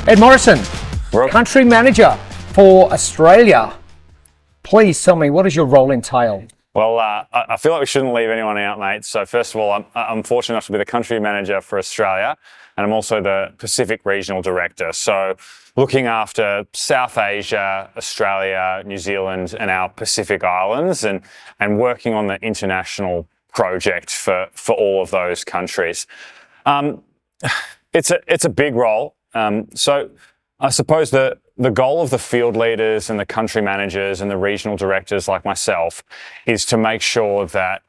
Ed Morrison, Well, Country Manager for Australia. Please tell me, what does your role entail? Well, I feel like we shouldn't leave anyone out, mate. So first of all, I'm fortunate enough to be the Country Manager for Australia, and I'm also the Pacific Regional Director. So looking after South Asia, Australia, New Zealand, and our Pacific Islands, and working on the international project for all of those countries. It's a big role. So I suppose the goal of the field leaders and the country managers and the regional directors like myself is to make sure that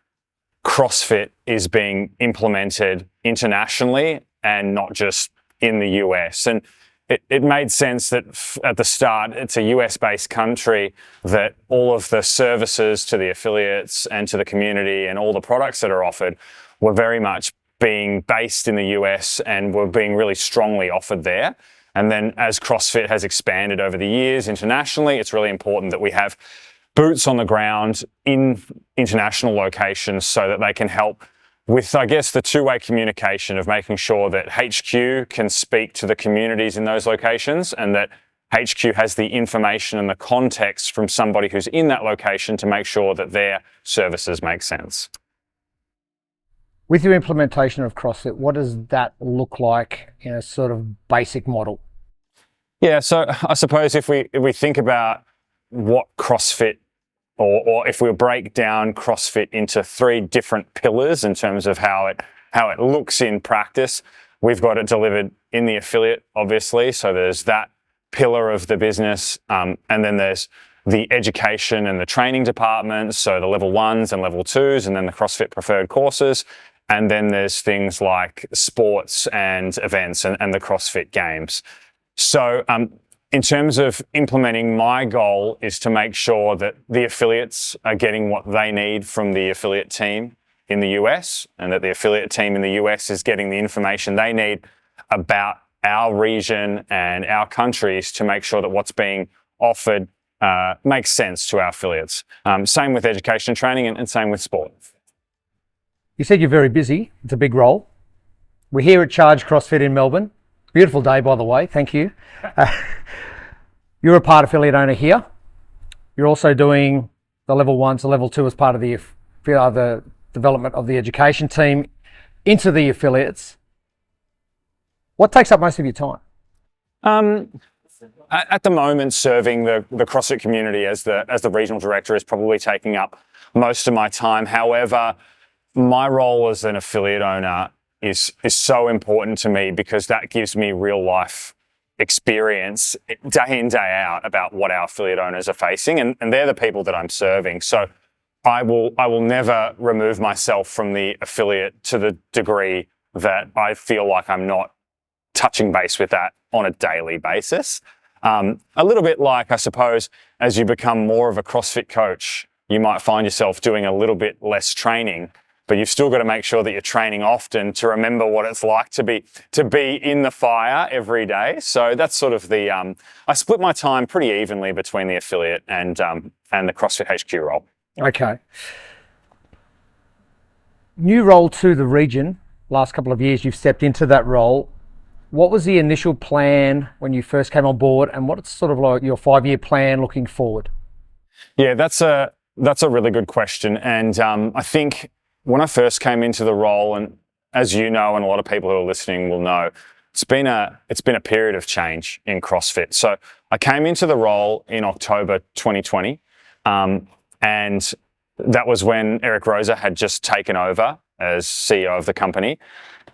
CrossFit is being implemented internationally and not just in the US. And it made sense that at the start, it's a US-based country, that all of the services to the affiliates and to the community and all the products that are offered were very much being based in the US and were being really strongly offered there. And then as CrossFit has expanded over the years internationally, it's really important that we have boots on the ground in international locations so that they can help with, I guess, the two-way communication of making sure that HQ can speak to the communities in those locations and that HQ has the information and the context from somebody who's in that location to make sure that their services make sense. With your implementation of CrossFit, what does that look like in a sort of basic model? Yeah, so I suppose if we think about what CrossFit, or if we break down CrossFit into three different pillars in terms of how it looks in practice, we've got it delivered in the affiliate, obviously. So there's that pillar of the business, and then there's the education and the training departments, so the level 1s and level 2s, and then the CrossFit preferred courses. And then there's things like sports and events and the CrossFit Games. So in terms of implementing, my goal is to make sure that the affiliates are getting what they need from the affiliate team in the US, and that the affiliate team in the US is getting the information they need about our region and our countries to make sure that what's being offered makes sense to our affiliates. Same with education and training, and same with sport. You said you're very busy. It's a big role. We're here at Charge CrossFit in Melbourne. Beautiful day, by the way. Thank you. You're a part affiliate owner here. You're also doing the level 1 to level 2 as part of the development of the education team into the affiliates. What takes up most of your time? At the moment, serving the CrossFit community as the regional director is probably taking up most of my time. However, my role as an affiliate owner is so important to me because that gives me real life experience day in, day out about what our affiliate owners are facing, and they're the people that I'm serving. So I will never remove myself from the affiliate to the degree that I feel like I'm not touching base with that on a daily basis. A little bit like, I suppose, as you become more of a CrossFit coach, you might find yourself doing a little bit less training, but you've still got to make sure that you're training often to remember what it's like to be in the fire every day. So that's sort of the, I split my time pretty evenly between the affiliate and the CrossFit HQ role. Okay. New role to the region. Last couple of years you've stepped into that role. What was the initial plan when you first came on board, and what's sort of like your 5-year plan looking forward? Yeah, that's a really good question. And I think when I first came into the role, and as you know, and a lot of people who are listening will know, it's been a period of change in CrossFit. So I came into the role in October 2020, and that was when Eric Rosa had just taken over as CEO of the company.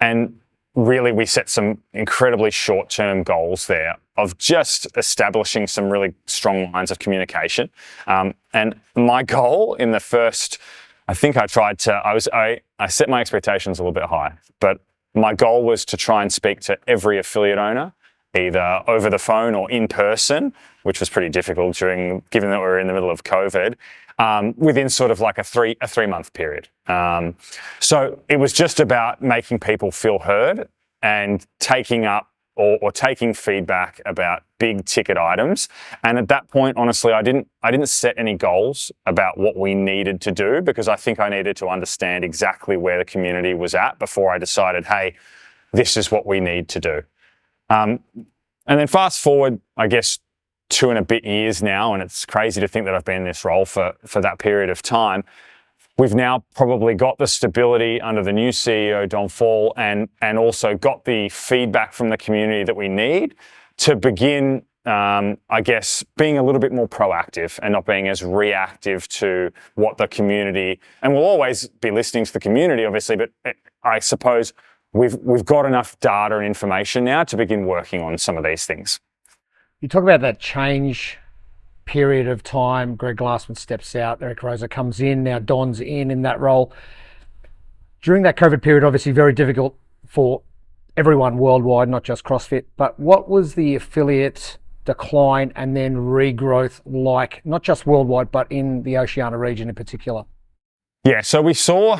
And really, we set some incredibly short-term goals there of just establishing some really strong lines of communication. And my goal in the first, I think I set my expectations a little bit high, but my goal was to try and speak to every affiliate owner, either over the phone or in person, which was pretty difficult given that we were in the middle of COVID, within sort of like a 3-month period. So it was just about making people feel heard and taking up or taking feedback about big ticket items. And at that point, honestly, I didn't set any goals about what we needed to do, because I think I needed to understand exactly where the community was at before I decided, hey, this is what we need to do. And then fast forward, I guess, 2 and a bit years now, and it's crazy to think that I've been in this role for that period of time. We've now probably got the stability under the new CEO, Don Fall, and also got the feedback from the community that we need to begin, I guess, being a little bit more proactive and not being as reactive to what the community, and we'll always be listening to the community, obviously, but I suppose we've got enough data and information now to begin working on some of these things. You talk about that change period of time. Greg Glassman steps out, Eric Rosa comes in, now Don's in that role. During that COVID period, obviously very difficult for everyone worldwide, not just CrossFit, but what was the affiliate decline and then regrowth like, not just worldwide, but in the Oceania region in particular? Yeah, so we saw,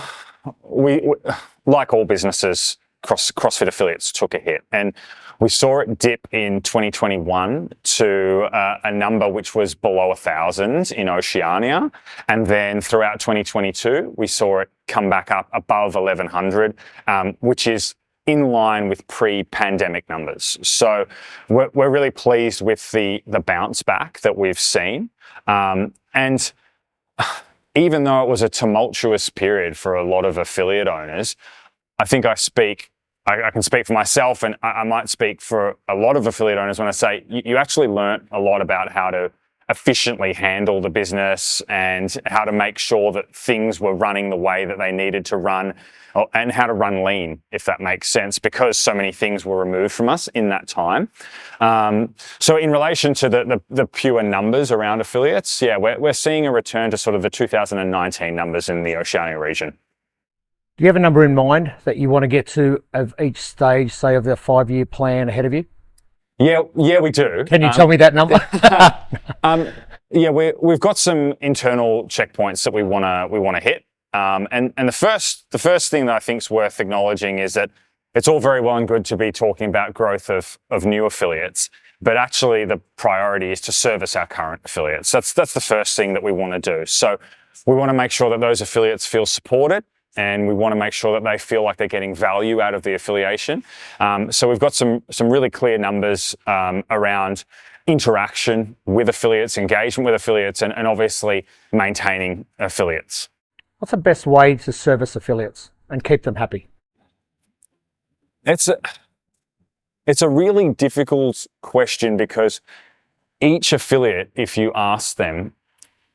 like all businesses, CrossFit affiliates took a hit, and we saw it dip in 2021 to a number which was below 1,000 in Oceania, and then throughout 2022 we saw it come back up above 1,100, which is in line with pre-pandemic numbers. So we're really pleased with the bounce back that we've seen, and even though it was a tumultuous period for a lot of affiliate owners, I think I can speak for myself, and I might speak for a lot of affiliate owners when I say you actually learnt a lot about how to efficiently handle the business and how to make sure that things were running the way that they needed to run, and how to run lean, if that makes sense, because so many things were removed from us in that time. So in relation to the pure numbers around affiliates, yeah, we're seeing a return to sort of the 2019 numbers in the Oceania region. Do you have a number in mind that you want to get to of each stage, say, of the 5-year plan ahead of you? Yeah, we do. Can you tell me that number? Yeah, we've got some internal checkpoints that we want to hit. And the first thing that I think is worth acknowledging is that it's all very well and good to be talking about growth of new affiliates, but actually the priority is to service our current affiliates. That's the first thing that we want to do. So we want to make sure that those affiliates feel supported, and we want to make sure that they feel like they're getting value out of the affiliation. So we've got some really clear numbers around interaction with affiliates, engagement with affiliates, and obviously maintaining affiliates. What's the best way to service affiliates and keep them happy? It's a really difficult question, because each affiliate, if you ask them,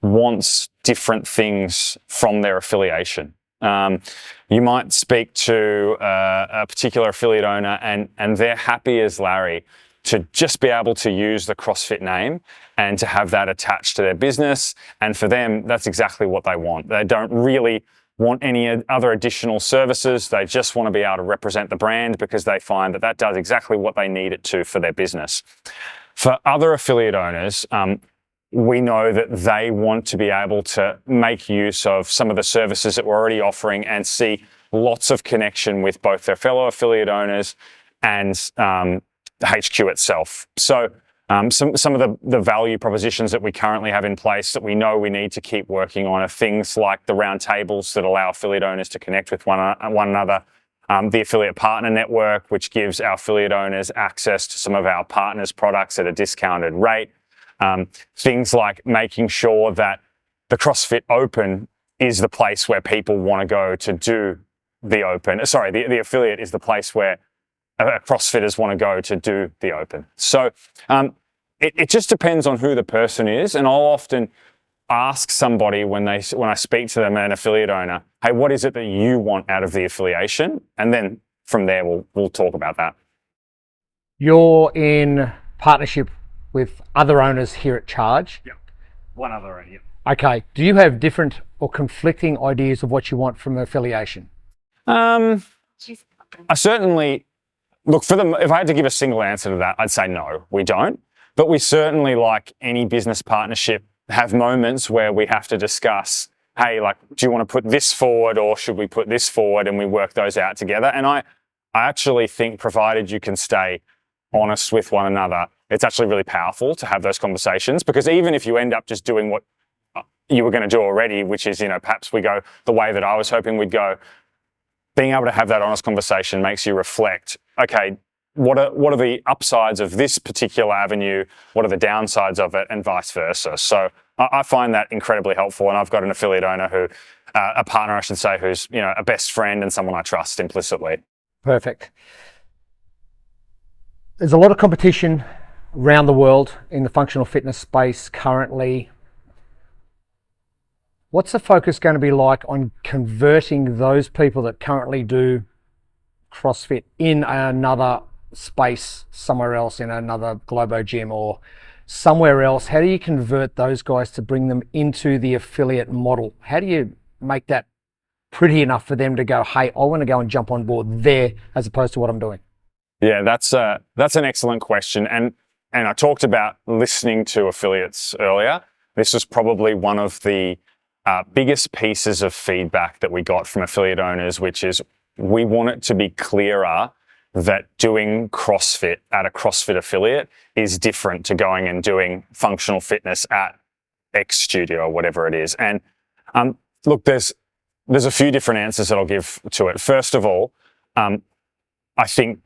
wants different things from their affiliation. You might speak to a particular affiliate owner and they're happy as Larry to just be able to use the CrossFit name and to have that attached to their business. And for them, that's exactly what they want. They don't really want any other additional services. They just want to be able to represent the brand, because they find that does exactly what they need it to for their business. For other affiliate owners, we know that they want to be able to make use of some of the services that we're already offering and see lots of connection with both their fellow affiliate owners and the HQ itself. So some of the value propositions that we currently have in place that we know we need to keep working on are things like the round tables that allow affiliate owners to connect with one another, the affiliate partner network, which gives our affiliate owners access to some of our partners' products at a discounted rate. Things like making sure that the CrossFit Open is the place where people want to go to do the Open. Sorry, the affiliate is the place where CrossFitters want to go to do the Open. So it just depends on who the person is, and I'll often ask somebody when I speak to them, an affiliate owner, hey, what is it that you want out of the affiliation? And then from there we'll talk about that. You're in partnership with other owners here at Charge. Yeah, one other owner. Okay. Do you have different or conflicting ideas of what you want from affiliation? I certainly look for them. If I had to give a single answer to that, I'd say no, we don't. But we certainly, like any business partnership, have moments where we have to discuss, hey, like, do you want to put this forward or should we put this forward? And we work those out together. And I actually think, provided you can stay honest with one another, it's actually really powerful to have those conversations, because even if you end up just doing what you were going to do already, which is, perhaps we go the way that I was hoping we'd go, being able to have that honest conversation makes you reflect, okay, what are the upsides of this particular avenue? What are the downsides of it, and vice versa? So I find that incredibly helpful, and I've got an affiliate owner who, a partner, I should say, who's a best friend and someone I trust implicitly. Perfect. There's a lot of competition around the world in the functional fitness space currently. What's the focus going to be like on converting those people that currently do CrossFit in another space somewhere else, in another Globo gym or somewhere else? How do you convert those guys to bring them into the affiliate model? How do you make that pretty enough for them to go, hey, I want to go and jump on board there as opposed to what I'm doing? Yeah, that's an excellent question. And I talked about listening to affiliates earlier. This was probably one of the biggest pieces of feedback that we got from affiliate owners, which is we want it to be clearer that doing CrossFit at a CrossFit affiliate is different to going and doing functional fitness at X studio or whatever it is. And look, there's a few different answers that I'll give to it. First of all, I think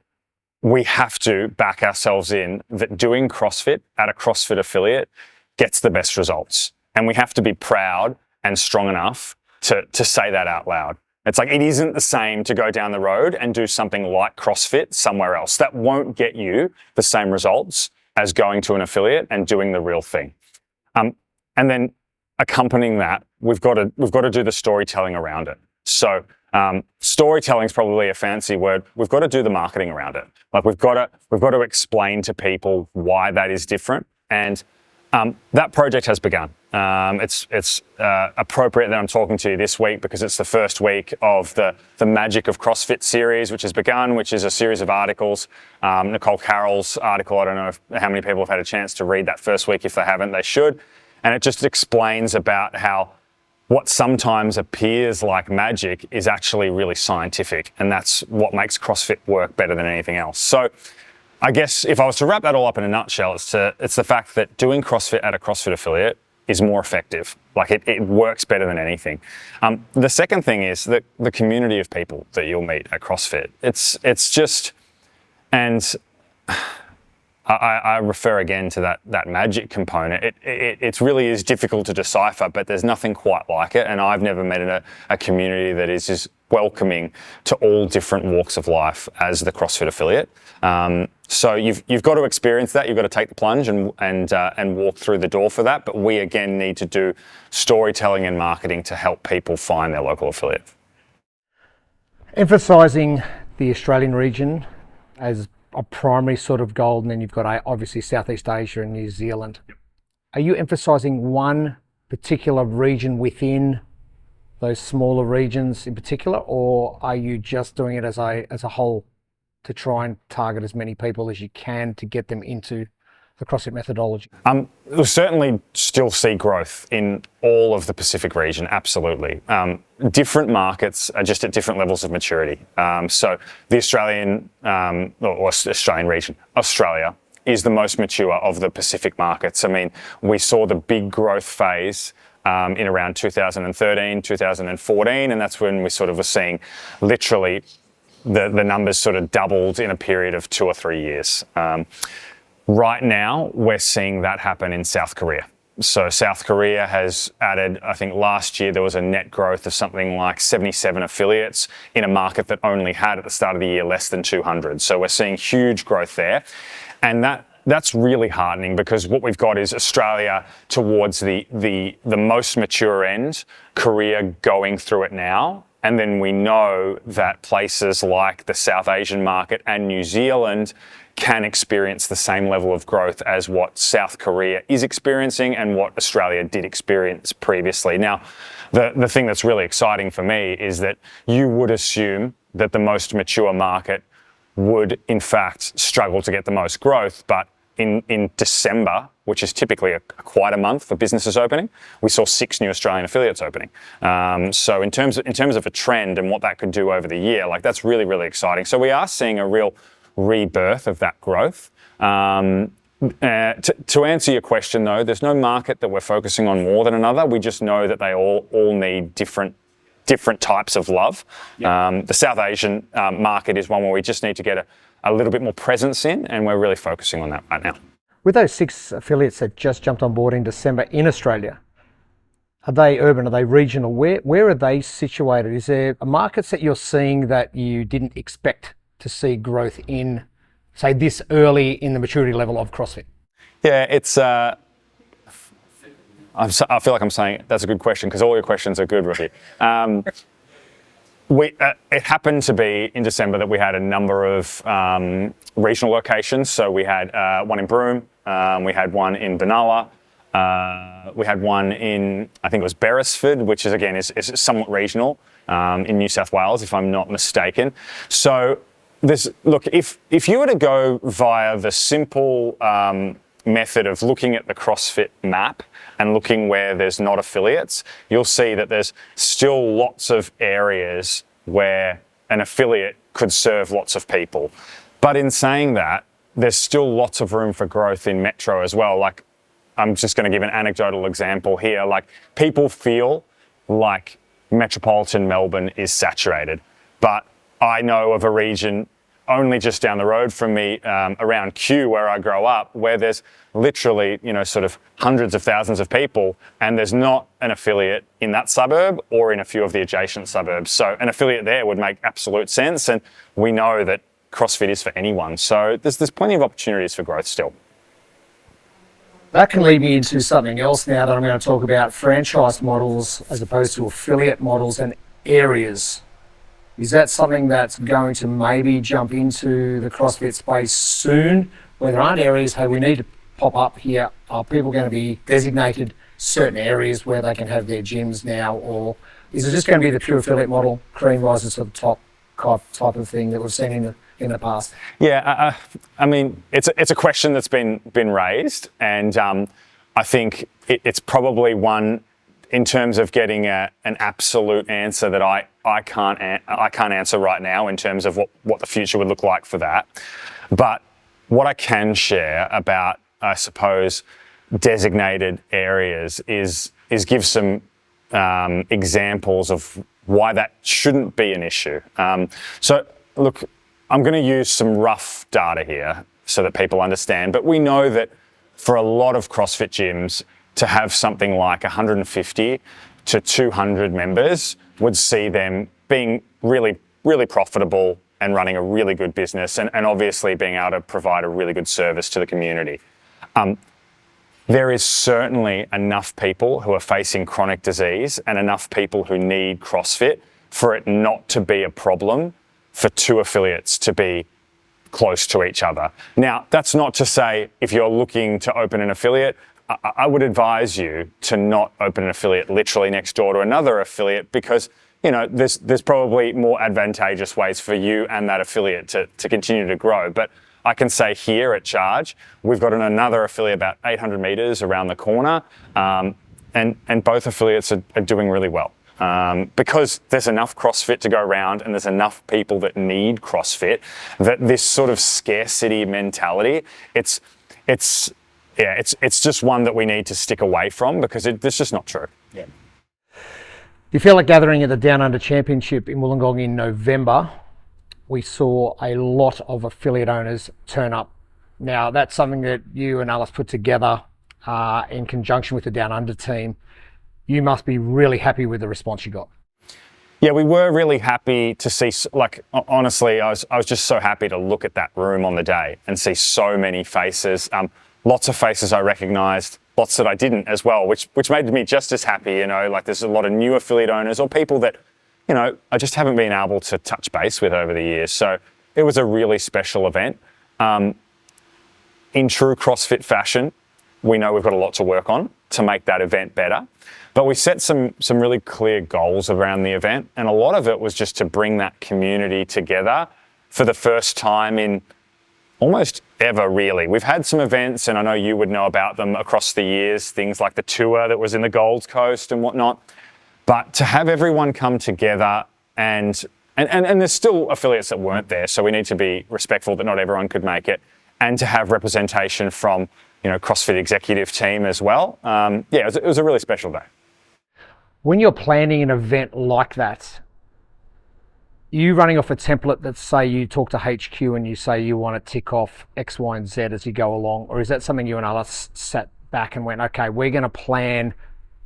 we have to back ourselves in that doing CrossFit at a CrossFit affiliate gets the best results. And we have to be proud and strong enough to say that out loud. It's like, it isn't the same to go down the road and do something like CrossFit somewhere else. That won't get you the same results as going to an affiliate and doing the real thing. And then accompanying that, we've got to do the storytelling around it. So storytelling is probably a fancy word. We've got to do the marketing around it. Like we've got to explain to people why that is different. And that project has begun. It's appropriate that I'm talking to you this week because it's the first week of the Magic of CrossFit series, which has begun, which is a series of articles. Nicole Carroll's article, I don't know how many people have had a chance to read that first week. If they haven't, they should. And it just explains about how what sometimes appears like magic is actually really scientific. And that's what makes CrossFit work better than anything else. So I guess if I was to wrap that all up in a nutshell, it's the fact that doing CrossFit at a CrossFit affiliate is more effective. Like it works better than anything. The second thing is that the community of people that you'll meet at CrossFit. It's just, and I refer again to that magic component. It really is difficult to decipher, but there's nothing quite like it. And I've never met a community that is as welcoming to all different walks of life as the CrossFit affiliate. So you've got to experience that. You've got to take the plunge and walk through the door for that. But we again need to do storytelling and marketing to help people find their local affiliate. Emphasising the Australian region as a primary sort of goal, and then you've got obviously Southeast Asia and New Zealand. Are you emphasising one particular region within those smaller regions in particular, or are you just doing it as a whole to try and target as many people as you can to get them into the CrossFit methodology? We'll certainly still see growth in all of the Pacific region, absolutely. Different markets are just at different levels of maturity. So the Australian region, Australia, is the most mature of the Pacific markets. I mean, we saw the big growth phase in around 2013, 2014, and that's when we sort of were seeing literally the numbers sort of doubled in a period of 2 or 3 years. Right now, we're seeing that happen in South Korea. So South Korea has added, I think last year there was a net growth of something like 77 affiliates in a market that only had at the start of the year less than 200. So we're seeing huge growth there. And that's really heartening because what we've got is Australia towards the most mature end, Korea going through it now. And then we know that places like the South Asian market and New Zealand can experience the same level of growth as what South Korea is experiencing and what Australia did experience previously. Now, the thing that's really exciting for me is that you would assume that the most mature market would in fact struggle to get the most growth, but in December, which is typically quite a month for businesses opening, we saw 6 new Australian affiliates opening. So in terms of a trend and what that could do over the year, like that's really, really exciting. So we are seeing a real rebirth of that growth. To answer your question though, there's no market that we're focusing on more than another. We just know that they all need different types of love. Yep. The South Asian market is one where we just need to get a little bit more presence in, and we're really focusing on that right now. With those 6 affiliates that just jumped on board in December in Australia, are they urban? Are they regional? Where are they situated? Is there markets that you're seeing that you didn't expect to see growth in, say, this early in the maturity level of CrossFit? Yeah, it's. I feel like I'm saying that's a good question because all your questions are good, Ricky. It happened to be in December that we had a number of regional locations. So we had one in Broome, we had one in Benalla, we had one in, I think it was Beresford, which is again is somewhat regional in New South Wales, if I'm not mistaken. So look, if you were to go via the simple method of looking at the CrossFit map and looking where there's not affiliates, you'll see that there's still lots of areas where an affiliate could serve lots of people. But in saying that, there's still lots of room for growth in metro as well. Like, I'm just going to give an anecdotal example here. Like, people feel like metropolitan Melbourne is saturated, but I know of a region only just down the road from me, around Kew, where I grow up, where there's literally, sort of hundreds of thousands of people, and there's not an affiliate in that suburb or in a few of the adjacent suburbs. So an affiliate there would make absolute sense, and we know that CrossFit is for anyone. So there's plenty of opportunities for growth still. That can lead me into something else now that I'm going to talk about, franchise models as opposed to affiliate models and areas. Is that something that's going to maybe jump into the CrossFit space soon, where there aren't areas, hey, we need to pop up here? Are people going to be designated certain areas where they can have their gyms now, or is it just going to be the pure affiliate model, cream rises to the top type of thing that we've seen in the past? Yeah, I mean, it's a question that's been raised, and I think it's probably one in terms of getting an absolute answer that I can't answer right now in terms of what the future would look like for that. But what I can share about, I suppose, designated areas is give some examples of why that shouldn't be an issue. So look, I'm going to use some rough data here so that people understand, but we know that for a lot of CrossFit gyms, to have something like 150 to 200 members would see them being really, really profitable and running a really good business, and obviously being able to provide a really good service to the community. There is certainly enough people who are facing chronic disease and enough people who need CrossFit for it not to be a problem for 2 affiliates to be close to each other. Now, that's not to say if you're looking to open an affiliate, I would advise you to not open an affiliate literally next door to another affiliate, because there's probably more advantageous ways for you and that affiliate to continue to grow. But I can say here at Charge, we've got another affiliate about 800 meters around the corner, and both affiliates are doing really well. Because there's enough CrossFit to go around and there's enough people that need CrossFit, that this sort of scarcity mentality, it's just one that we need to stick away from, because it's just not true. Yeah. You feel like gathering at the Down Under Championship in Wollongong in November, we saw a lot of affiliate owners turn up. Now, that's something that you and Alice put together in conjunction with the Down Under team. You must be really happy with the response you got. Yeah, we were really happy to see, like, honestly, I was just so happy to look at that room on the day and see so many faces. Lots of faces I recognised, lots that I didn't as well, which made me just as happy. Like, there's a lot of new affiliate owners or people that, I just haven't been able to touch base with over the years. So it was a really special event. In true CrossFit fashion, we know we've got a lot to work on to make that event better. But we set some really clear goals around the event, and a lot of it was just to bring that community together for the first time in almost ever, really. We've had some events, and I know you would know about them across the years, things like the tour that was in the Gold Coast and whatnot. But to have everyone come together, and there's still affiliates that weren't there, so we need to be respectful that not everyone could make it, and to have representation from CrossFit executive team as well. It was a really special day. When you're planning an event like that, you running off a template that say you talk to HQ and you say you want to tick off X, Y, and Z as you go along? Or is that something you and Alice sat back and went, okay, we're going to plan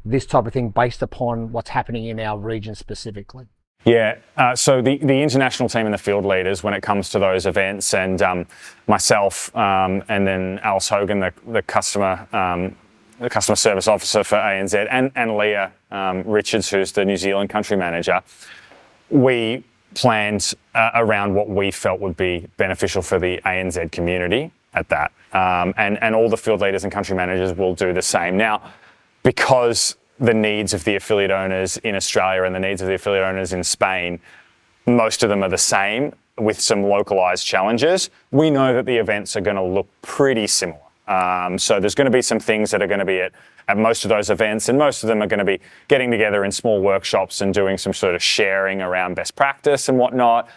this type of thing based upon what's happening in our region specifically? Yeah, so the international team and the field leaders, when it comes to those events, and myself, and then Alice Hogan, the customer service officer for ANZ, and Leah Richards, who's the New Zealand country manager, we planned around what we felt would be beneficial for the ANZ community at that. And all the field leaders and country managers will do the same. Now, because the needs of the affiliate owners in Australia and the needs of the affiliate owners in Spain, most of them are the same with some localized challenges. We know that the events are going to look pretty similar. So there's going to be some things that are going to be at most of those events, and most of them are going to be getting together in small workshops and doing some sort of sharing around best practice and whatnot,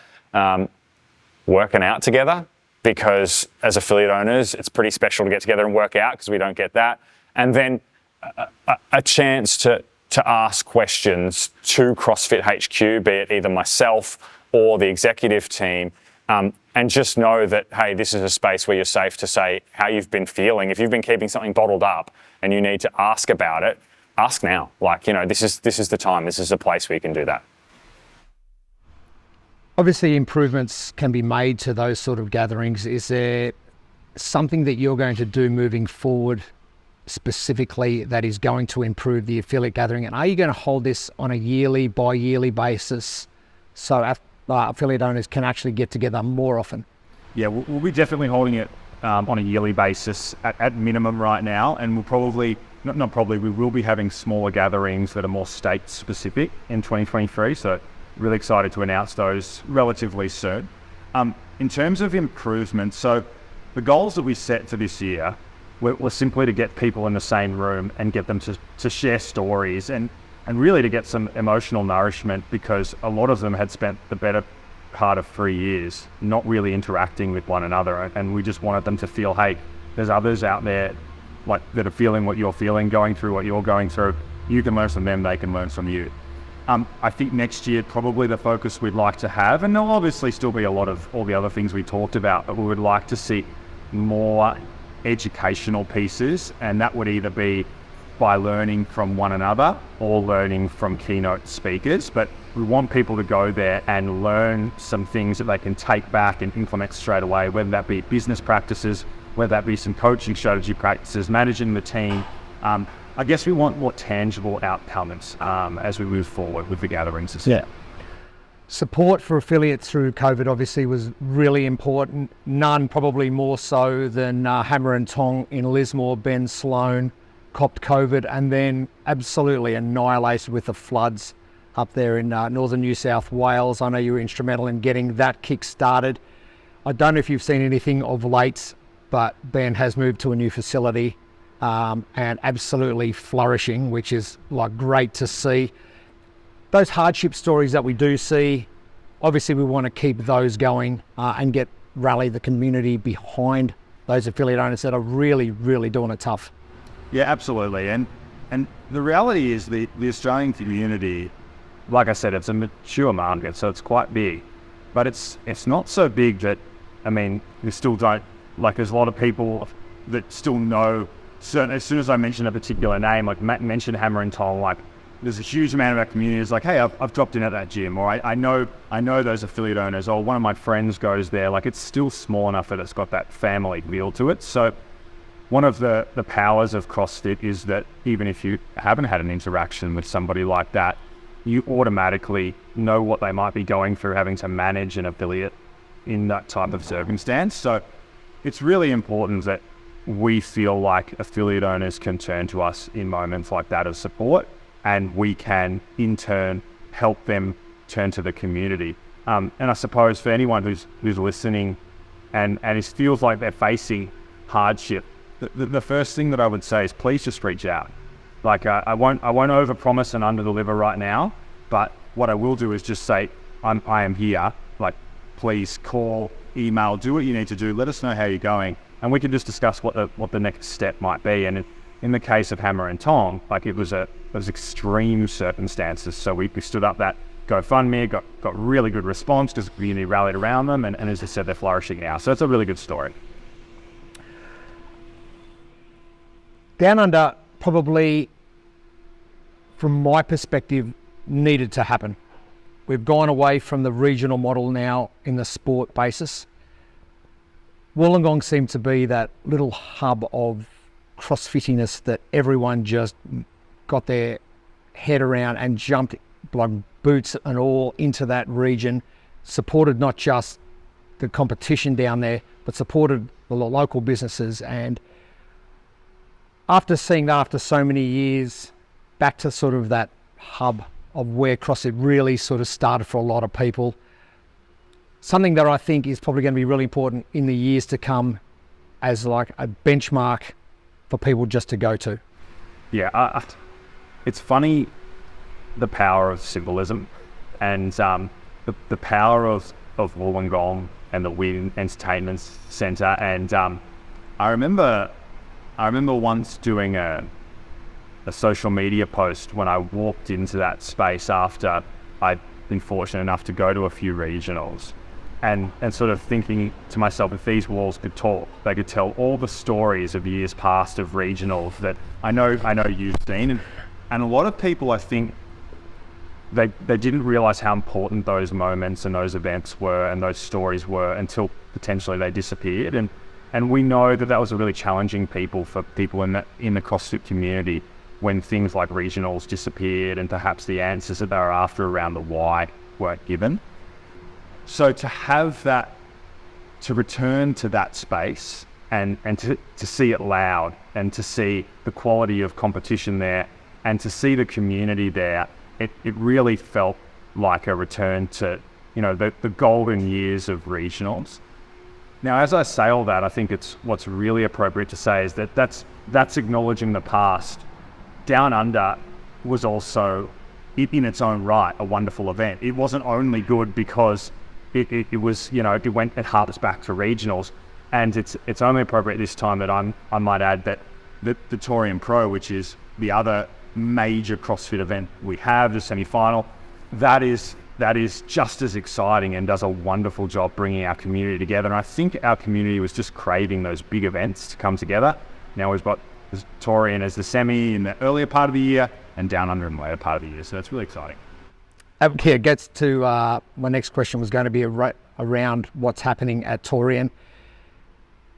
working out together, because as affiliate owners, it's pretty special to get together and work out because we don't get that. And then a chance to ask questions to CrossFit HQ, be it either myself or the executive team, and just know that, hey, this is a space where you're safe to say how you've been feeling. If you've been keeping something bottled up and you need to ask about it, ask now. Like, this is the time, this is the place where you can do that. Obviously, improvements can be made to those sort of gatherings. Is there something that you're going to do moving forward specifically that is going to improve the affiliate gathering? And are you going to hold this on a yearly, bi-yearly basis so affiliate owners can actually get together more often? Yeah, we'll be definitely holding it on a yearly basis at minimum right now, and we'll probably, we will be having smaller gatherings that are more state specific in 2023, so really excited to announce those relatively soon. In terms of improvement, so the goals that we set for this year were simply to get people in the same room and get them to share stories and really to get some emotional nourishment, because a lot of them had spent the better part of 3 years not really interacting with one another, and we just wanted them to feel, hey, there's others out there like that are feeling what you're feeling, going through what you're going through. You can learn from them, they can learn from you. I think next year probably the focus we'd like to have, and there'll obviously still be a lot of all the other things we talked about, but we would like to see more educational pieces, and that would either be by learning from one another or learning from keynote speakers. But we want people to go there and learn some things that they can take back and implement straight away, whether that be business practices, whether that be some coaching strategy practices, managing the team. I guess we want more tangible outcomes as we move forward with the gatherings. Yeah. Support for affiliates through COVID obviously was really important. None probably more so than Hammer and Tong in Lismore. Ben Sloan copped COVID and then absolutely annihilated with the floods up there in northern New South Wales. I know you were instrumental in getting that kick started. I don't know if you've seen anything of late, but Ben has moved to a new facility and absolutely flourishing, which is like great to see. Those hardship stories that we do see, obviously we want to keep those going and rally the community behind those affiliate owners that are really, really doing it tough. Yeah, absolutely. And the reality is the Australian community, like I said, it's a mature market, so it's quite big. But it's not so big that, I mean, we still don't, like there's a lot of people that still know certain, as soon as I mention a particular name, like Matt mentioned Hammer and Tong, like there's a huge amount of our community is like, hey, I've dropped in at that gym, or I know those affiliate owners, or one of my friends goes there. Like it's still small enough that it's got that family feel to it. So one of the powers of CrossFit is that even if you haven't had an interaction with somebody like that, you automatically know what they might be going through having to manage an affiliate in that type of circumstance. So it's really important that we feel like affiliate owners can turn to us in moments like that of support, and we can in turn help them turn to the community. And I suppose for anyone who's listening and feels like they're facing hardship, the first thing that I would say is please just reach out. Like I won't overpromise and underdeliver right now, but what I will do is just say I am here. Like please call, email, do what you need to do. Let us know how you're going, and we can just discuss what the next step might be. And in the case of Hammer and Tong, like it was extreme circumstances. So we stood up that GoFundMe, got really good response because the community rallied around them, and as I said, they're flourishing now. So it's a really good story. Down Under probably, from my perspective, needed to happen. We've gone away from the regional model now in the sport basis. Wollongong seemed to be that little hub of CrossFittiness that everyone just got their head around and jumped like boots and all into that region, supported not just the competition down there, but supported the local businesses. And after seeing that, after so many years, back to sort of that hub of where CrossFit really sort of started for a lot of people, something that I think is probably going to be really important in the years to come as like a benchmark for people just to go to. Yeah, it's funny, the power of symbolism and the power of Wollongong and the Win Entertainment Centre. And I remember once doing a social media post when I walked into that space after I'd been fortunate enough to go to a few regionals, and sort of thinking to myself, if these walls could talk, they could tell all the stories of years past of regionals that I know you've seen. And a lot of people, I think, they didn't realise how important those moments and those events were and those stories were until potentially they disappeared. And we know that was a really challenging for people in the CrossFit community when things like regionals disappeared and perhaps the answers that they were after around the why weren't given. So to have that, to return to that space and to see it loud and to see the quality of competition there and to see the community there, it really felt like a return to, the golden years of regionals. Now, as I say all that, I think what's really appropriate to say is that that's acknowledging the past. Down Under was also, in its own right, a wonderful event. It wasn't only good because it was, it harps back to regionals, and it's only appropriate this time that I might add that the Torian Pro, which is the other major CrossFit event we have, the semi-final, that is just as exciting and does a wonderful job bringing our community together. And I think our community was just craving those big events to come together. Now we've got Torian as the semi in the earlier part of the year and Down Under in the later part of the year. So it's really exciting. Okay, it gets to my next question was going to be around what's happening at Torian.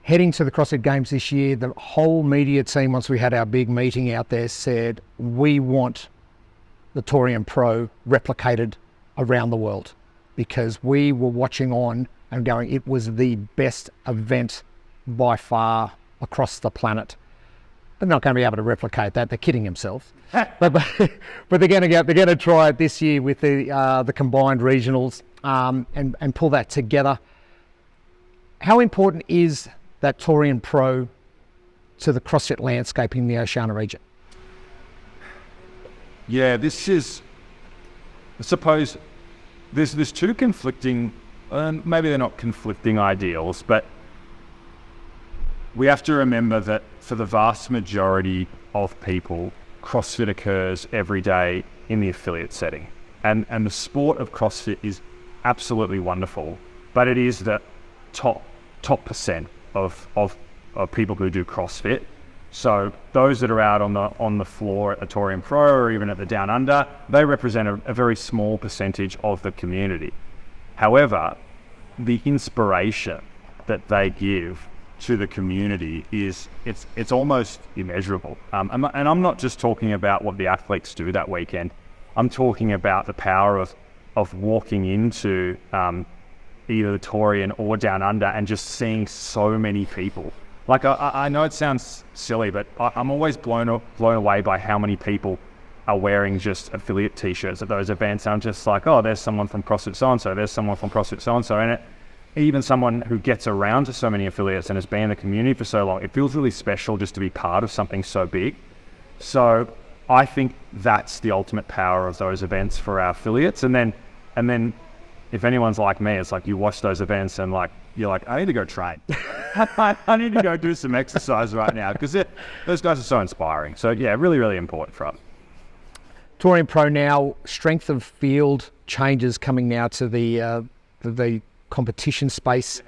Heading to the CrossFit Games this year, the whole media team, once we had our big meeting out there, said we want the Torian Pro replicated around the world, because we were watching on and going, it was the best event by far across the planet. They're not going to be able to replicate that. They're kidding themselves. but they're going to try it this year with the combined regionals and pull that together. How important is that Torian Pro to the CrossFit landscape in the Oceania region? Yeah, this is, I suppose, there's two conflicting, maybe they're not conflicting ideals, but we have to remember that for the vast majority of people, CrossFit occurs every day in the affiliate setting. And the sport of CrossFit is absolutely wonderful, but it is the top percent of people who do CrossFit. So those that are out on the floor at the Torian Pro or even at the Down Under, they represent a very small percentage of the community. However, the inspiration that they give to the community it's almost immeasurable. And I'm not just talking about what the athletes do that weekend. I'm talking about the power of walking into either the Torian or Down Under and just seeing so many people. Like, I know it sounds silly, but I'm always blown away by how many people are wearing just affiliate t-shirts at those events. I'm just like, oh, there's someone from CrossFit so-and-so, there's someone from CrossFit so-and-so. And even someone who gets around to so many affiliates and has been in the community for so long, it feels really special just to be part of something so big. So I think that's the ultimate power of those events for our affiliates. And then if anyone's like me, it's like you watch those events and you're like, I need to go train. I need to go do some exercise right now, because those guys are so inspiring. So yeah, really, really important for us. Touring Pro now, strength of field changes coming now to the competition space.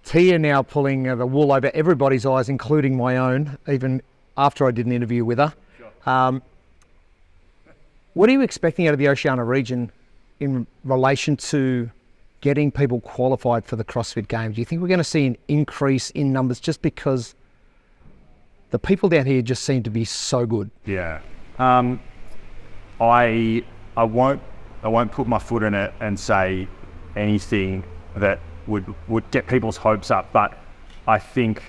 Tia now pulling the wool over everybody's eyes, including my own, even after I did an interview with her. What are you expecting out of the Oceania region in relation to getting people qualified for the CrossFit Games? Do you think we're going to see an increase in numbers just because the people down here just seem to be so good? Yeah. I won't put my foot in it and say anything that would get people's hopes up, but I think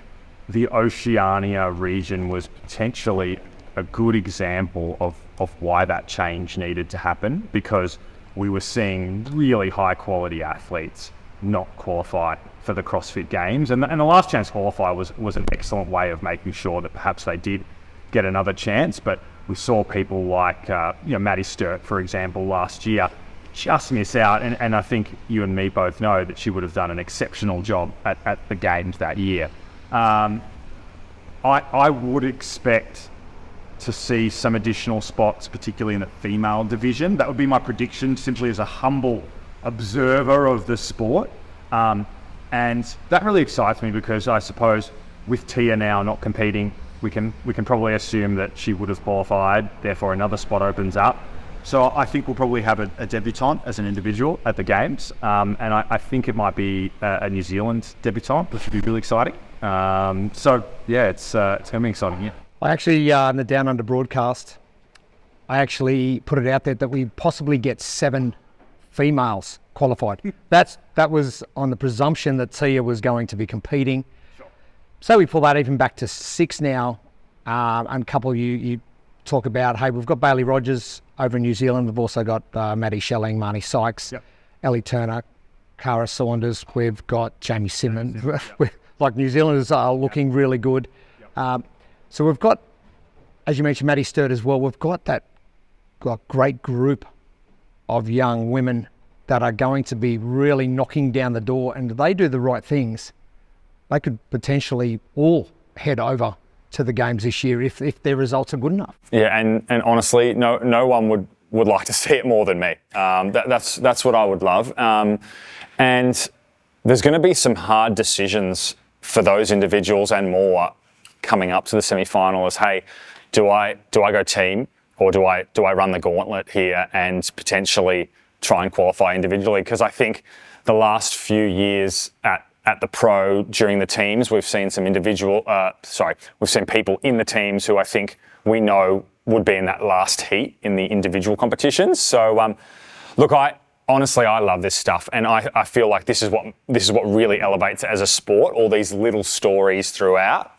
the Oceania region was potentially a good example of why that change needed to happen, because we were seeing really high quality athletes not qualify for the CrossFit Games, and the last chance qualifier was an excellent way of making sure that perhaps they did get another chance. But we saw people like Maddie Sturt, for example, last year just miss out, and I think you and me both know that she would have done an exceptional job at the Games that year. I would expect to see some additional spots, particularly in the female division. That would be my prediction, simply as a humble observer of the sport. And that really excites me, because I suppose with Tia now not competing, we can probably assume that she would have qualified, therefore another spot opens up. So I think we'll probably have a debutante as an individual at the Games, and I think it might be a New Zealand debutante, which would be really exciting. So yeah, it's going to be exciting. Yeah. I actually, in the Down Under broadcast, I actually put it out there that we possibly get 7 females qualified. That was on the presumption that Tia was going to be competing. Sure. So we pull that even back to 6 now. And a couple of you talk about, hey, we've got Bailey Rogers over in New Zealand. We've also got Maddie Schelling, Marnie Sykes, yep. Ellie Turner, Cara Saunders. We've got Jamie Simmons. Like, New Zealanders are looking really good. Yep. So we've got, as you mentioned, Maddie Sturt as well. We've got that great group of young women that are going to be really knocking down the door, and if they do the right things, they could potentially all head over to the Games this year if their results are good enough. Yeah, and honestly, no one would like to see it more than me. That's what I would love. And there's going to be some hard decisions for those individuals and more coming up to the semi-final. As, hey, do I go team, or do I run the gauntlet here and potentially try and qualify individually? Because I think the last few years at the pro during the teams, we've seen some we've seen people in the teams who I think we know would be in that last heat in the individual competitions. So look, I love this stuff, and I feel like this is what really elevates it as a sport, all these little stories throughout.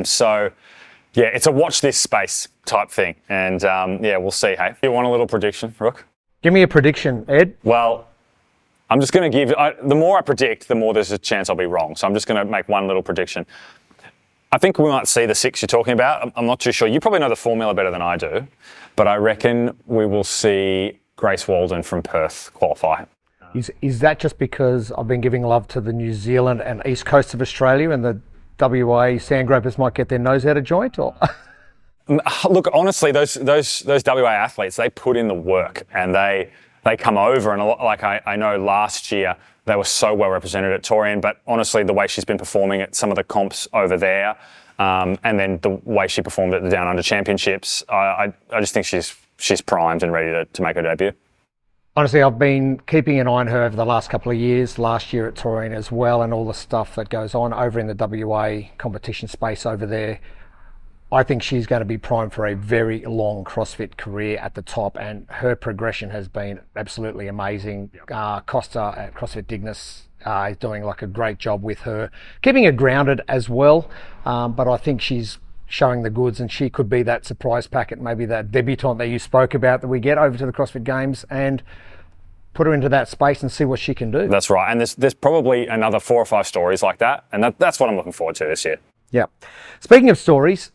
So yeah, it's a watch this space type thing, and yeah, we'll see. Hey, you want a little prediction, Rook? Give me a prediction, Ed. Well, I'm just going to give, the more I predict, the more there's a chance I'll be wrong. So I'm just going to make one little prediction. I think we might see the 6 you're talking about. I'm not too sure. You probably know the formula better than I do, but I reckon we will see Grace Walden from Perth qualify. Is that just because I've been giving love to the New Zealand and East Coast of Australia, and the WA sandgropers might get their nose out of joint? Or look, honestly, those WA athletes, they put in the work, and they come over, and like I know last year they were so well represented at Torian, but honestly, the way she's been performing at some of the comps over there, and then the way she performed at the Down Under Championships, I just think she's primed and ready to make her debut. Honestly, I've been keeping an eye on her over the last couple of years, last year at Torian as well, and all the stuff that goes on over in the WA competition space over there. I think she's going to be primed for a very long CrossFit career at the top, and her progression has been absolutely amazing. Costa at CrossFit Dignus is doing like a great job with her, keeping her grounded as well. But I think she's showing the goods, and she could be that surprise packet, maybe that debutante that you spoke about that we get over to the CrossFit Games, and put her into that space and see what she can do. That's right, and there's probably another 4 or 5 stories like that, and that's what I'm looking forward to this year. Yeah. Speaking of stories,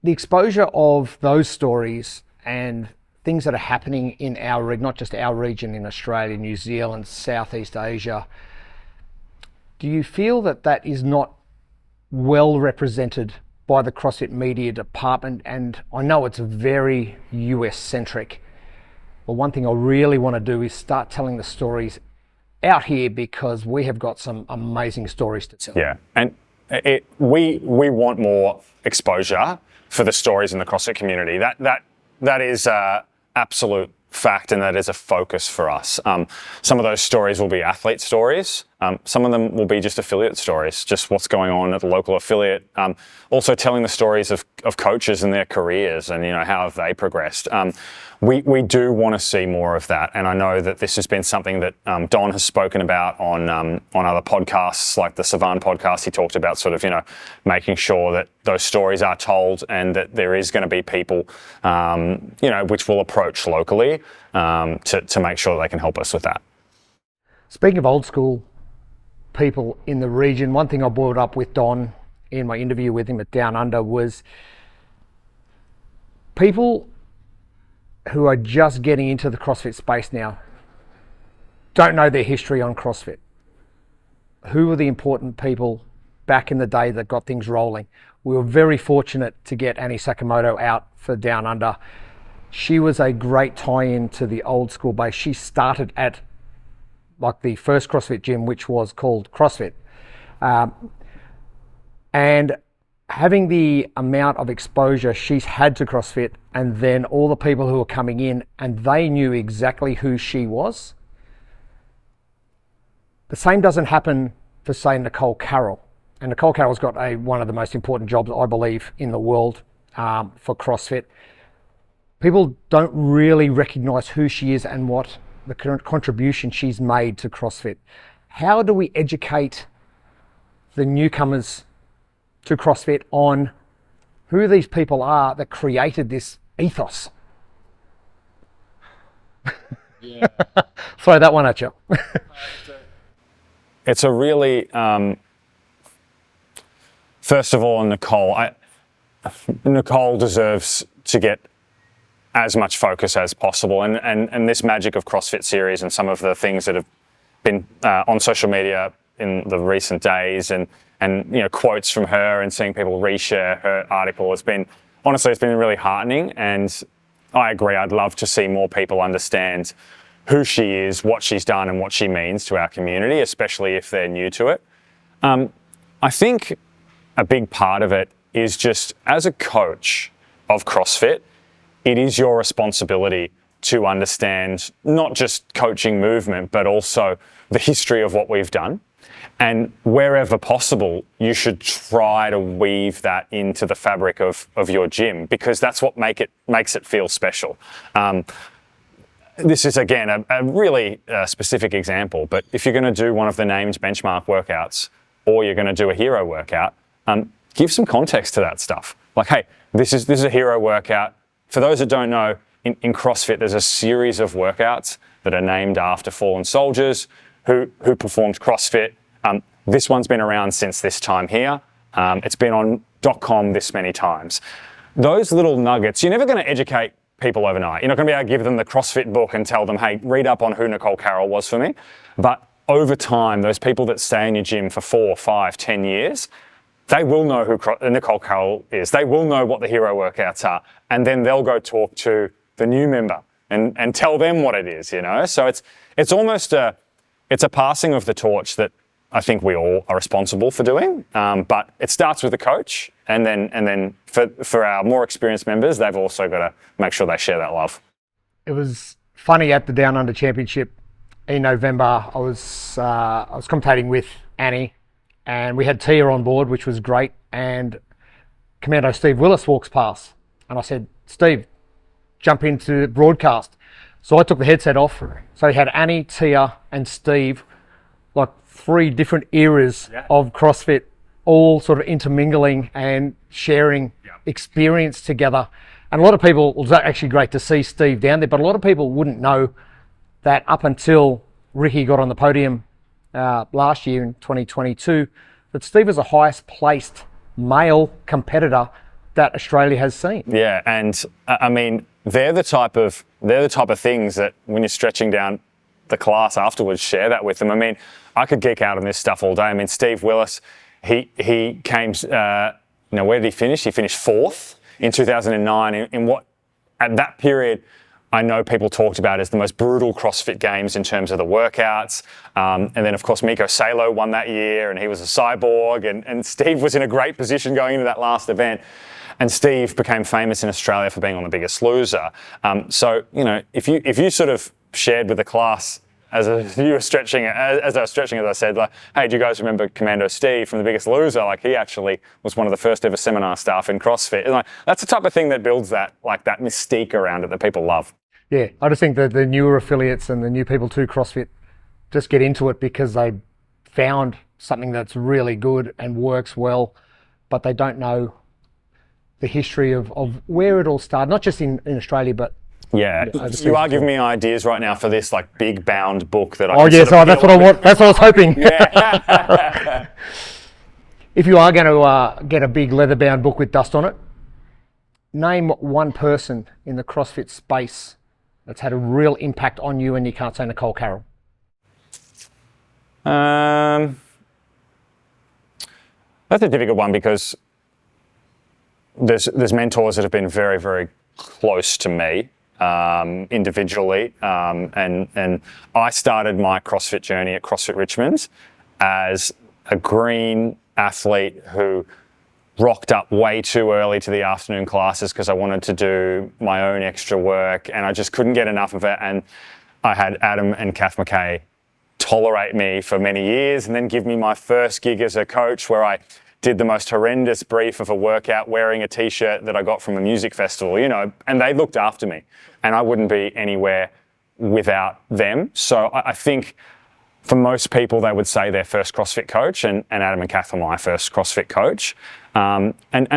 the exposure of those stories and things that are happening in our, not just our region in Australia, New Zealand, Southeast Asia, do you feel that is not well represented by the CrossFit media department, and I know it's very US centric. But one thing I really want to do is start telling the stories out here, because we have got some amazing stories to tell. Yeah, and we want more exposure for the stories in the CrossFit community. That is absolute fact, and that is a focus for us. Some of those stories will be athlete stories. Some of them will be just affiliate stories, just what's going on at the local affiliate. Also telling the stories of coaches and their careers, and how have they progressed. We do want to see more of that, and I know that this has been something that Don has spoken about on other podcasts, like the Savan podcast. He talked about sort of making sure that those stories are told, and that there is going to be people which will approach locally to make sure they can help us with that. Speaking of old school people in the region, one thing I brought up with Don in my interview with him at Down Under was people who are just getting into the CrossFit space now don't know their history on CrossFit. Who were the important people back in the day that got things rolling? We were very fortunate to get Annie Sakamoto out for Down Under. She was a great tie-in to the old school base. She started at the first CrossFit gym, which was called CrossFit. And having the amount of exposure she's had to CrossFit, and then all the people who were coming in and they knew exactly who she was. The same doesn't happen for, say, Nicole Carroll. And Nicole Carroll's got one of the most important jobs, I believe, in the world for CrossFit. People don't really recognize who she is and what the current contribution she's made to CrossFit. How do we educate the newcomers to CrossFit on who these people are that created this ethos? Yeah. Throw that one at you. It's a really, first of all, Nicole deserves to get as much focus as possible, and this magic of CrossFit series and some of the things that have been on social media in the recent days, and quotes from her, and seeing people reshare her article, it's been really heartening. And I agree, I'd love to see more people understand who she is, what she's done, and what she means to our community, especially if they're new to it. I think a big part of it is just, as a coach of CrossFit, it is your responsibility to understand not just coaching movement, but also the history of what we've done. And wherever possible, you should try to weave that into the fabric of your gym, because that's what makes it feel special. This is, again, a really specific example, but if you're going to do one of the named benchmark workouts, or you're going to do a hero workout, give some context to that stuff. Like, hey, this is a hero workout. For those that don't know, in CrossFit, there's a series of workouts that are named after fallen soldiers who performed CrossFit. This one's been around since this time here. It's been on .com this many times. Those little nuggets, you're never going to educate people overnight. You're not going to be able to give them the CrossFit book and tell them, hey, read up on who Nicole Carroll was for me. But over time, those people that stay in your gym for 4, 5, 10 years, they will know who Nicole Carroll is. They will know what the hero workouts are. And then they'll go talk to the new member and tell them what it is, So it's almost it's a passing of the torch that I think we all are responsible for doing. But it starts with the coach, and then for our more experienced members, they've also got to make sure they share that love. It was funny at the Down Under Championship in November. I was commentating with Annie, and we had Tia on board, which was great. And Commando Steve Willis walks past, and I said, Steve, jump into broadcast. So I took the headset off. So he had Annie, Tia, and Steve, like 3 different eras of CrossFit, all sort of intermingling and sharing experience together. And a lot of people, it was actually great to see Steve down there, but a lot of people wouldn't know that up until Ricky got on the podium last year in 2022, that Steve was the highest placed male competitor that Australia has seen. Yeah, and I mean, they're the type of things that when you're stretching down the class afterwards, share that with them. I mean, I could geek out on this stuff all day. I mean, Steve Willis, he came Now, where did he finish? He finished 4th in 2009 in what, at that period, I know people talked about as the most brutal CrossFit Games in terms of the workouts. And then, of course, Miko Salo won that year, and he was a cyborg, and Steve was in a great position going into that last event. And Steve became famous in Australia for being on The Biggest Loser. So, you know, if you sort of shared with the class as I was stretching, as I said, like, hey, do you guys remember Commando Steve from The Biggest Loser? Like, he actually was one of the first ever seminar staff in CrossFit. And like, that's the type of thing that builds that, like, that mystique around it that people love. Yeah, I just think that the newer affiliates and the new people to CrossFit just get into it because they found something that's really good and works well, but they don't know the history of where it all started, not just in Australia, but yeah, you are giving me ideas right now for this like big bound book that I. Oh yes, that's what I want. That's what I was hoping. Yeah. If you are going to get a big leather bound book with dust on it, name one person in the CrossFit space that's had a real impact on you, and you can't say Nicole Carroll. That's a difficult one because there's mentors that have been very, very close to me. Individually, and I started my CrossFit journey at CrossFit Richmond as a green athlete who rocked up way too early to the afternoon classes because I wanted to do my own extra work, and I just couldn't get enough of it. And I had Adam and Kath McKay tolerate me for many years, and then give me my first gig as a coach where I did the most horrendous brief of a workout wearing a t-shirt that I got from a music festival, you know, and they looked after me, and I wouldn't be anywhere without them. So I think for most people, they would say their first CrossFit coach, and Adam and Kath were my first CrossFit coach. And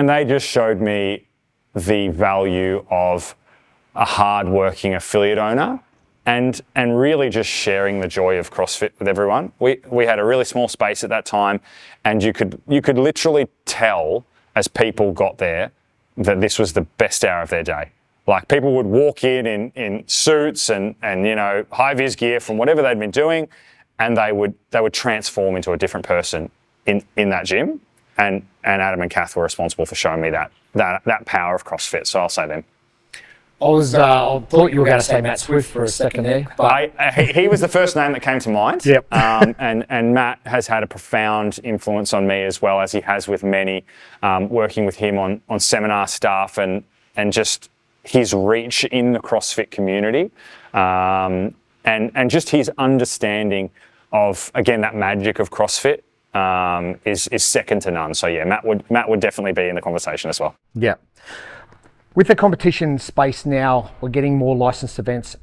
they just showed me the value of a hard-working affiliate owner and really just sharing the joy of CrossFit with everyone. We had a really small space at that time, and you could literally tell as people got there that this was the best hour of their day. Like, people would walk in suits and you know, high-vis gear from whatever they'd been doing, and they would transform into a different person in that gym. And Adam and Kath were responsible for showing me that power of CrossFit. So I'll say them. I thought you were going to say Matt Swift for a second there, but he was the first name that came to mind. Yep. And Matt has had a profound influence on me, as well as he has with many, working with him on seminar staff and just his reach in the CrossFit community, and just his understanding of, again, that magic of CrossFit is second to none. So yeah, Matt would definitely be in the conversation as well. Yeah. With the competition space now, we're getting more licensed events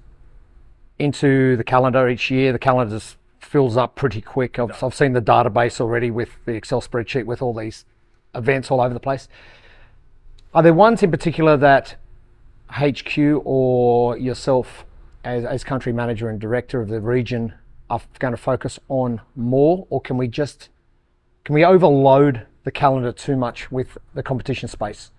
into the calendar each year. The calendar just fills up pretty quick. I've seen the database already with the Excel spreadsheet with all these events all over the place. Are there ones in particular that HQ or yourself as country manager and director of the region are going to focus on more, or can we overload the calendar too much with the competition space?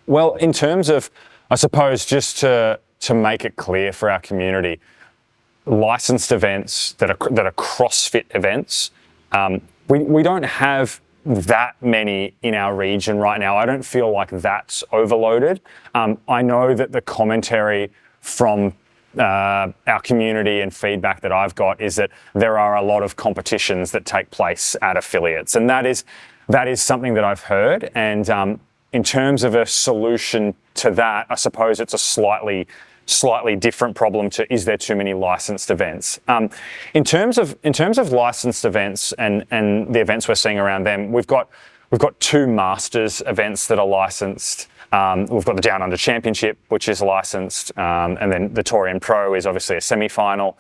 Well, in terms of, I suppose, just to make it clear for our community, licensed events that are CrossFit events, we don't have that many in our region right now. I don't feel like that's overloaded. I know that the commentary from our community and feedback that I've got is that there are a lot of competitions that take place at affiliates, and that is something that I've heard. And in terms of a solution to that, I suppose it's a slightly different problem to, is there too many licensed events? In terms of licensed events and the events we're seeing around them, we've got 2 Masters events that are licensed. We've got the Down Under Championship, which is licensed, and then the Torian Pro is obviously a semi-final.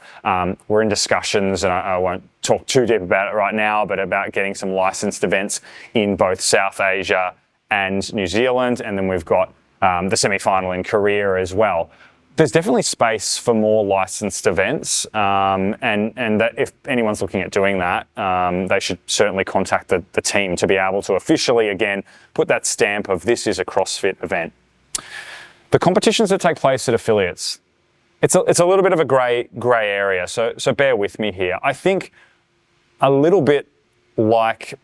We're in discussions, and I won't talk too deep about it right now, but about getting some licensed events in both South Asia and New Zealand, and then we've got the semi-final in Korea as well. There's definitely space for more licensed events, and that if anyone's looking at doing that, they should certainly contact the team to be able to officially, again, put that stamp of this is a CrossFit event. The competitions that take place at affiliates, it's a little bit of a grey area, so bear with me here. I think a little bit like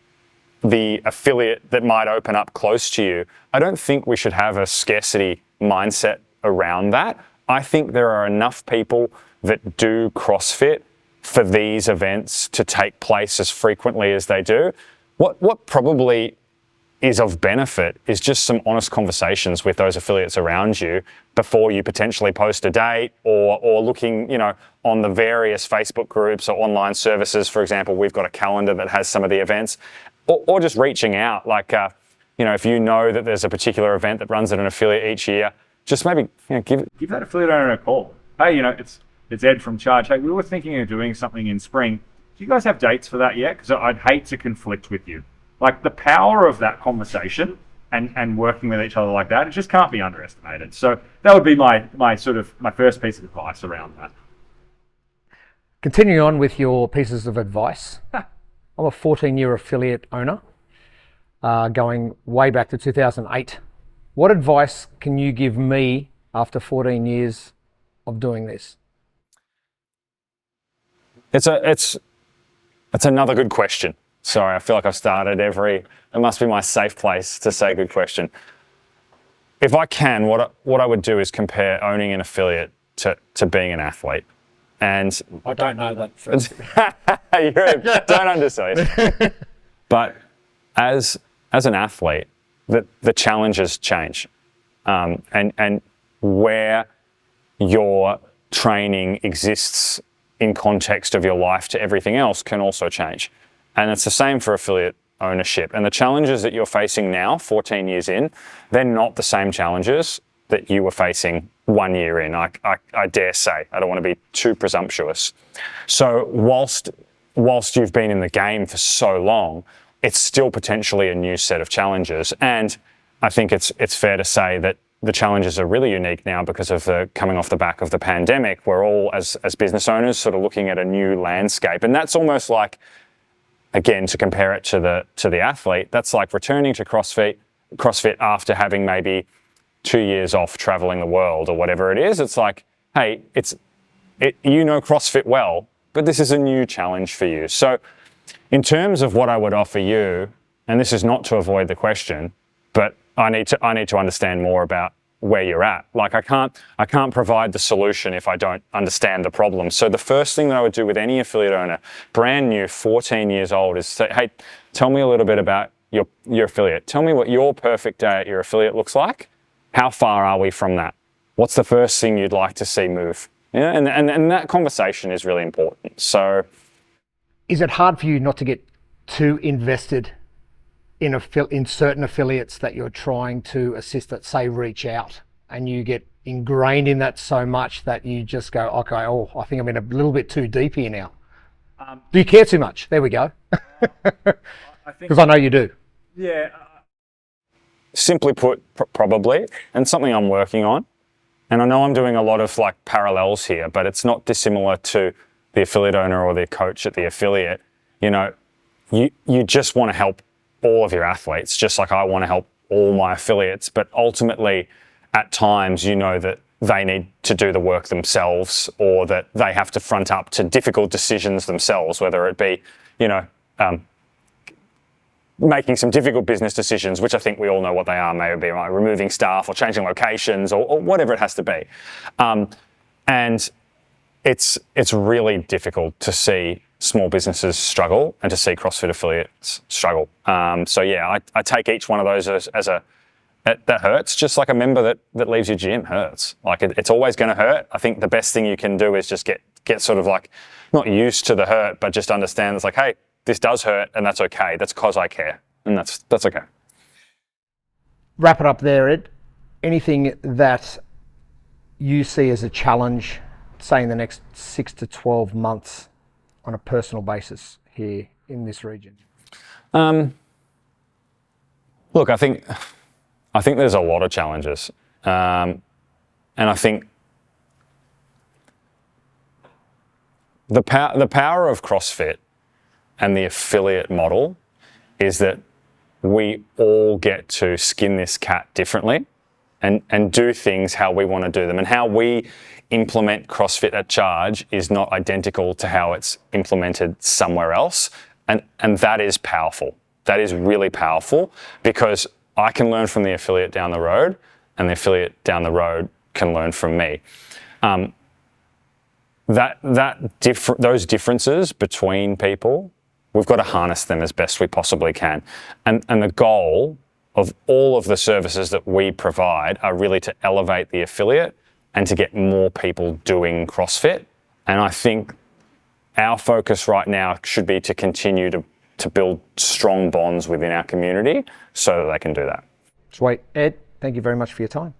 the affiliate that might open up close to you. I don't think we should have a scarcity mindset around that. I think there are enough people that do CrossFit for these events to take place as frequently as they do. What probably is of benefit is just some honest conversations with those affiliates around you before you potentially post a date, or looking, on the various Facebook groups or online services. For example, we've got a calendar that has some of the events, or just reaching out, like, if you know that there's a particular event that runs at an affiliate each year, just maybe give that affiliate owner a call. Hey, it's Ed from Charge. Hey, we were thinking of doing something in spring. Do you guys have dates for that yet? Because I'd hate to conflict with you. Like, the power of that conversation and working with each other like that, it just can't be underestimated. So that would be my first piece of advice around that. Continuing on with your pieces of advice, I'm a 14-year affiliate owner, going way back to 2008. What advice can you give me after 14 years of doing this? It's another good question. Sorry, I feel like I've started it must be my safe place to say good question. If I can, what I would do is compare owning an affiliate to being an athlete. And I don't know that first. Don't undersell it. But as an athlete, the challenges change. And where your training exists in context of your life to everything else can also change. And it's the same for affiliate ownership. And the challenges that you're facing now, 14 years in, they're not the same challenges that you were facing 1 year in. I dare say. I don't want to be too presumptuous. So whilst you've been in the game for so long, it's still potentially a new set of challenges. And I think it's fair to say that the challenges are really unique now because of coming off the back of the pandemic. We're all, as business owners, sort of looking at a new landscape. And that's almost like, again, to compare it to the athlete, that's like returning to CrossFit after having maybe 2 years off traveling the world or whatever it is. It's like, hey, CrossFit well, but this is a new challenge for you. So in terms of what I would offer you, and this is not to avoid the question, but I need to understand more about where you're at. Like, I can't provide the solution if I don't understand the problem. So the first thing that I would do with any affiliate owner, brand new, 14 years old, is say, hey, tell me a little bit about your affiliate. Tell me what your perfect day at your affiliate looks like. How far are we from that? What's the first thing you'd like to see move? Yeah, and that conversation is really important. So, is it hard for you not to get too invested in certain affiliates that you're trying to assist, that say reach out, and you get ingrained in that so much that you just go, okay, I think I'm in a little bit too deep here now? Do you care too much? There we go. Because I know you do. Yeah. Simply put, probably, and something I'm working on. And I know I'm doing a lot of like parallels here, but it's not dissimilar to the affiliate owner or the coach at the affiliate. You just want to help all of your athletes, just like I want to help all my affiliates. But ultimately, at times, that they need to do the work themselves, or that they have to front up to difficult decisions themselves, whether it be, making some difficult business decisions, which I think we all know what they are, maybe like removing staff or changing locations or whatever it has to be. And it's really difficult to see small businesses struggle and to see CrossFit affiliates struggle. So yeah, I take each one of those as that hurts, just like a member that leaves your gym hurts. Like it's always going to hurt. I think the best thing you can do is just get sort of like not used to the hurt, but just understand it's like, hey, this does hurt, and that's okay. That's because I care, and that's okay. Wrap it up there, Ed. Anything that you see as a challenge, say in the next 6 to 12 months on a personal basis here in this region? Look, I think there's a lot of challenges, and I think the power of CrossFit and the affiliate model is that we all get to skin this cat differently and do things how we want to do them. And how we implement CrossFit at Charge is not identical to how it's implemented somewhere else. And that is powerful. That is really powerful because I can learn from the affiliate down the road, and the affiliate down the road can learn from me. Those differences between people, we've got to harness them as best we possibly can. And the goal of all of the services that we provide are really to elevate the affiliate and to get more people doing CrossFit. And I think our focus right now should be to continue to build strong bonds within our community so that they can do that. Sweet. Ed, thank you very much for your time.